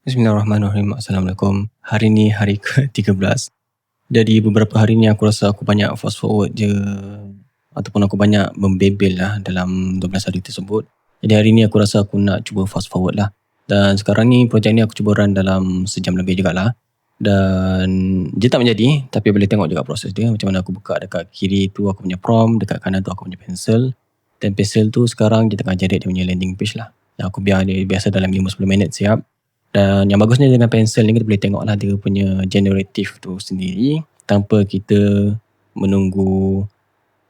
Bismillahirrahmanirrahim. Assalamualaikum. Hari ni hari ke-13. Jadi beberapa hari ni aku rasa aku banyak fast forward je ataupun aku banyak membebel lah dalam 12 hari tersebut. Jadi hari ni aku rasa aku nak cuba fast forward lah. Dan sekarang ni projek ni aku cuba run dalam sejam lebih jugalah. Dan dia tak menjadi, tapi boleh tengok juga proses dia. Macam mana aku buka dekat kiri tu aku punya prompt, dekat kanan tu aku punya pensel. Dan pensel tu sekarang dia tengah generate dia punya landing page lah. Dan aku biar dia biasa dalam 5-10 minit siap. Dan yang bagusnya dengan pensel ni kita boleh tengok lah dia punya generative tu sendiri tanpa kita menunggu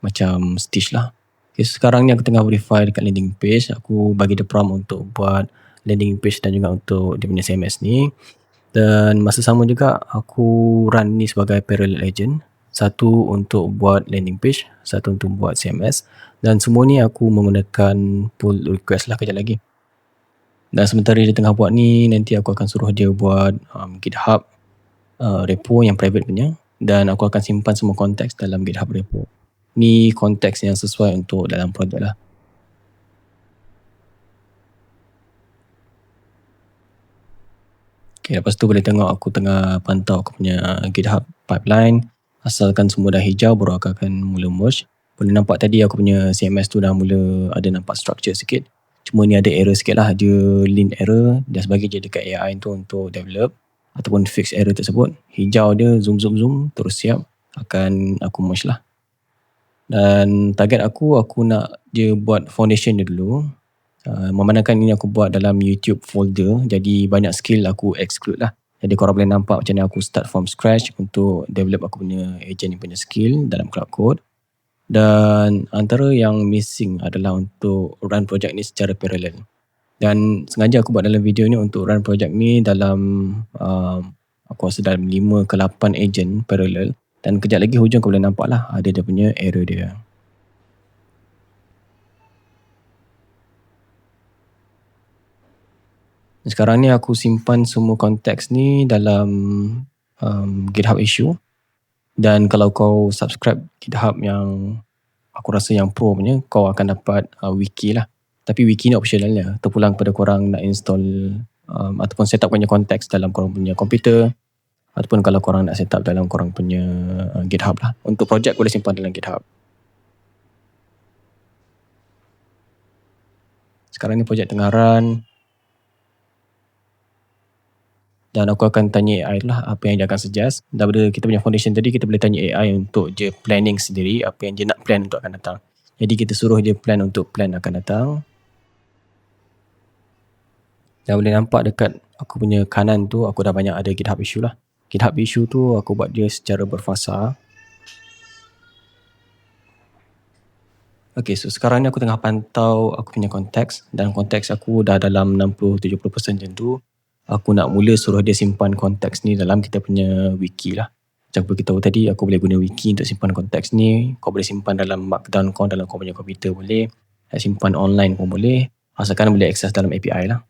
macam stitch lah. Okay, sekarang ni aku tengah verify dekat landing page. Aku bagi dia prompt untuk buat landing page dan juga untuk dia punya CMS ni. Dan masa sama juga aku run ni sebagai parallel agent. Satu untuk buat landing page, satu untuk buat CMS. Dan semua ni aku menggunakan pull request lah kejap lagi. Dan sementara dia tengah buat ni, nanti aku akan suruh dia buat GitHub repo yang private punya. Dan aku akan simpan semua konteks dalam GitHub repo. Ni konteks yang sesuai untuk dalam projek lah. Okay, lepas tu boleh tengok aku tengah pantau aku punya GitHub pipeline. Asalkan semua dah hijau, baru aku akan mula merge. Boleh nampak tadi aku punya CMS tu dah mula ada nampak structure sikit. Cuma ni ada error sikit lah, dia lint error. Dia sebagai je dekat AI tu untuk develop ataupun fix error tersebut. Hijau dia zoom terus siap, akan aku merge lah. Dan target aku nak je buat foundation dia dulu. Memandangkan ini aku buat dalam YouTube folder, jadi banyak skill aku exclude lah. Jadi korang boleh nampak macam mana aku start from scratch untuk develop aku punya agent ni punya skill dalam Cloud Code. Dan antara yang missing adalah untuk run project ni secara parallel. Dan sengaja aku buat dalam video ni untuk run project ni dalam aku rasa dalam 5 ke 8 agent parallel. Dan kejap lagi hujung kau boleh nampak lah ada dia punya error dia. Sekarang ni aku simpan semua konteks ni dalam GitHub issue. Dan kalau kau subscribe GitHub yang aku rasa yang pro punya, kau akan dapat wiki lah. Tapi wiki ni optional lah. Terpulang pada korang nak install ataupun set up punya konteks dalam korang punya komputer. Ataupun kalau korang nak set up dalam korang punya GitHub lah. Untuk projek boleh simpan dalam GitHub. Sekarang ni projek tengah run. Dan aku akan tanya AI lah apa yang dia akan suggest. Daripada kita punya foundation tadi, kita boleh tanya AI untuk je planning sendiri apa yang dia nak plan untuk akan datang. Jadi kita suruh dia plan untuk plan akan datang. Dan boleh nampak dekat aku punya kanan tu, aku dah banyak ada GitHub issue lah. GitHub issue tu aku buat dia secara berfasa. Okay, so sekarang ni aku tengah pantau aku punya konteks. Dan konteks aku dah dalam 60-70% macam tu. Aku nak mula suruh dia simpan konteks ni dalam kita punya wiki lah. Macam kita tahu tadi, aku boleh guna wiki untuk simpan konteks ni. Kau boleh simpan dalam markdown kau dalam kau punya komputer boleh. Simpan online pun boleh. Asalkan boleh akses dalam API lah.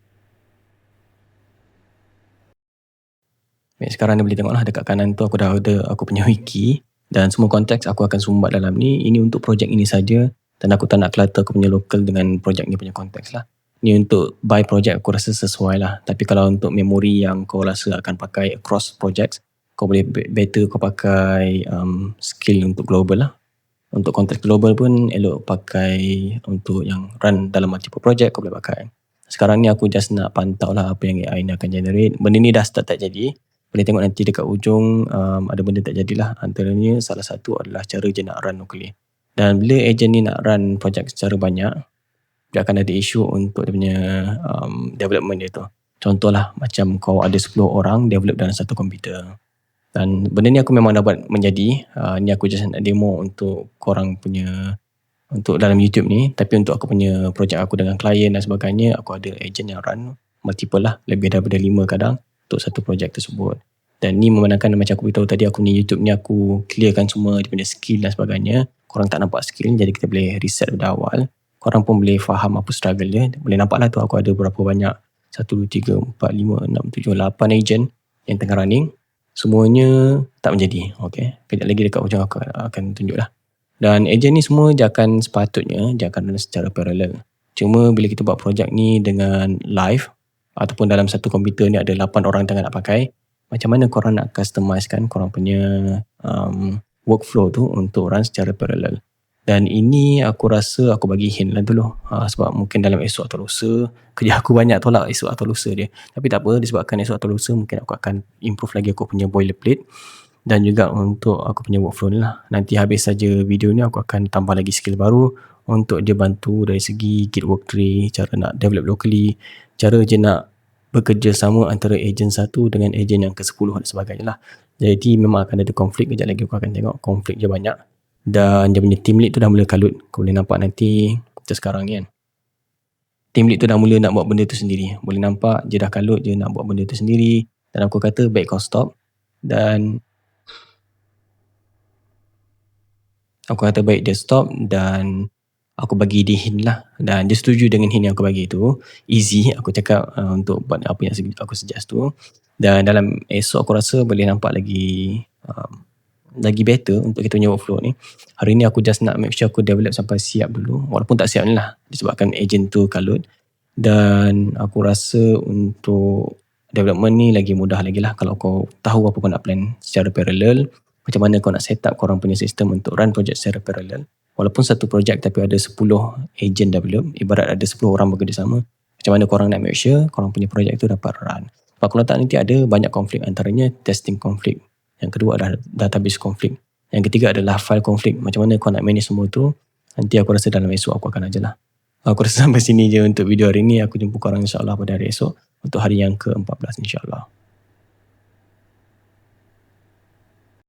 Sekarang ni boleh tengok lah dekat kanan tu aku dah ada aku punya wiki. Dan semua konteks aku akan sumbat dalam ni. Ini untuk projek ini saja. Dan aku tak nak clutter aku punya local dengan projek ni punya konteks lah. Ni untuk by project aku rasa sesuai lah. Tapi kalau untuk memori yang kau rasa akan pakai across projects, kau boleh better kau pakai skill untuk global lah. Untuk konteks global pun elok pakai untuk yang run dalam multiple project kau boleh pakai. Sekarang ni aku just nak pantau lah apa yang AI ni akan generate. Benda ni dah start tak jadi. Boleh tengok nanti dekat ujung ada benda tak jadilah. Antaranya salah satu adalah cara je nak run locally. Dan bila agent ni nak run project secara banyak, dia akan ada isu untuk dia punya development dia tu. Contohlah macam kau ada 10 orang develop dalam satu komputer. Dan benda ni aku memang dah buat menjadi. Ni aku just nak demo untuk korang punya, untuk dalam YouTube ni. Tapi untuk aku punya projek aku dengan klien dan sebagainya, aku ada agent yang run multiple lah. Lebih daripada 5 kadang untuk satu projek tersebut. Dan ni memandangkan macam aku beritahu tadi, aku ni YouTube ni aku clearkan semua dia punya skill dan sebagainya. Korang tak nampak skill, jadi kita boleh reset pada awal. Korang pun boleh faham apa struggle dia. Boleh nampak lah tu aku ada berapa banyak 1, 2, 3, 4, 5, 6, 7, 8 agent yang tengah running. Semuanya tak menjadi. Okay. Kejap lagi dekat hujung aku akan tunjuk lah. Dan agent ni semua dia akan sepatutnya dia akan run secara parallel. Cuma bila kita buat projek ni dengan live, ataupun dalam satu komputer ni ada 8 orang tengah nak pakai, macam mana korang nak customizekan korang punya workflow tu untuk run secara parallel. Dan ini aku rasa aku bagi hint lah dulu, sebab mungkin dalam esok atau lusa kerja aku banyak tolak esok atau lusa dia. Tapi tak apa, disebabkan esok atau lusa mungkin aku akan improve lagi aku punya boilerplate dan juga untuk aku punya workflow ni lah. Nanti habis saja video ni aku akan tambah lagi skill baru untuk dia bantu dari segi Git work tree, cara nak develop locally, cara je nak bekerjasama antara ejen satu dengan ejen yang ke-10 dan sebagainya lah. Jadi memang akan ada konflik, kejap lagi aku akan tengok konflik je banyak. Dan dia punya team lead tu dah mula kalut. Kau boleh nampak nanti macam sekarang ni kan. Team lead tu dah mula nak buat benda tu sendiri. Boleh nampak dia dah kalut, dia nak buat benda tu sendiri. Dan aku kata baik kau stop. Dan aku kata baik dia stop dan aku bagi dia hint lah. Dan dia setuju dengan hint yang aku bagi tu. Easy aku cakap untuk buat apa yang aku suggest tu. Dan dalam esok aku rasa boleh nampak lagi better untuk kita punya workflow ni. Hari ni aku just nak make sure aku develop sampai siap dulu. Walaupun tak siap ni lah disebabkan agent tu kalut. Dan aku rasa untuk development ni lagi mudah lagi lah kalau kau tahu apa kau nak plan secara parallel. Macam mana kau nak set up korang punya sistem untuk run project secara parallel. Walaupun satu project tapi ada 10 agent develop, ibarat ada 10 orang bekerjasama. Macam mana korang nak make sure korang punya project tu dapat run. Sebab kalau tak nanti ada banyak konflik, antaranya testing konflik. Yang kedua adalah database konflik. Yang ketiga adalah file konflik. Macam mana kau nak manage semua tu, nanti aku rasa dalam esok aku akan ajar lah. Aku rasa sampai sini je untuk video hari ni. Aku jumpa korang insyaAllah pada hari esok untuk hari yang ke-14 insyaAllah.